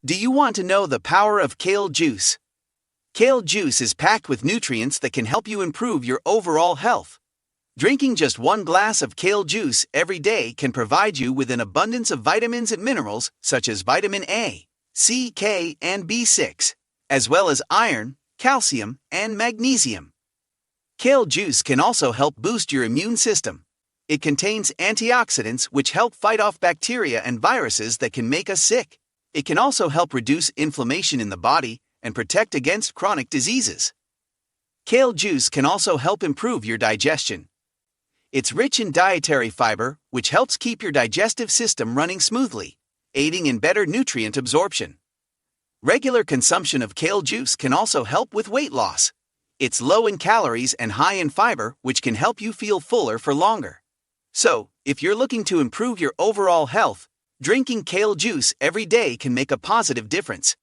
Do you want to know the power of kale juice? Kale juice is packed with nutrients that can help you improve your overall health. Drinking just 1 glass of kale juice every day can provide you with an abundance of vitamins and minerals such as vitamin A, C, K, and B6, as well as iron, calcium, and magnesium. Kale juice can also help boost your immune system. It contains antioxidants which help fight off bacteria and viruses that can make us sick. It can also help reduce inflammation in the body and protect against chronic diseases. Kale juice can also help improve your digestion. It's rich in dietary fiber, which helps keep your digestive system running smoothly, aiding in better nutrient absorption. Regular consumption of kale juice can also help with weight loss. It's low in calories and high in fiber, which can help you feel fuller for longer. So, if you're looking to improve your overall health, drinking kale juice every day can make a positive difference.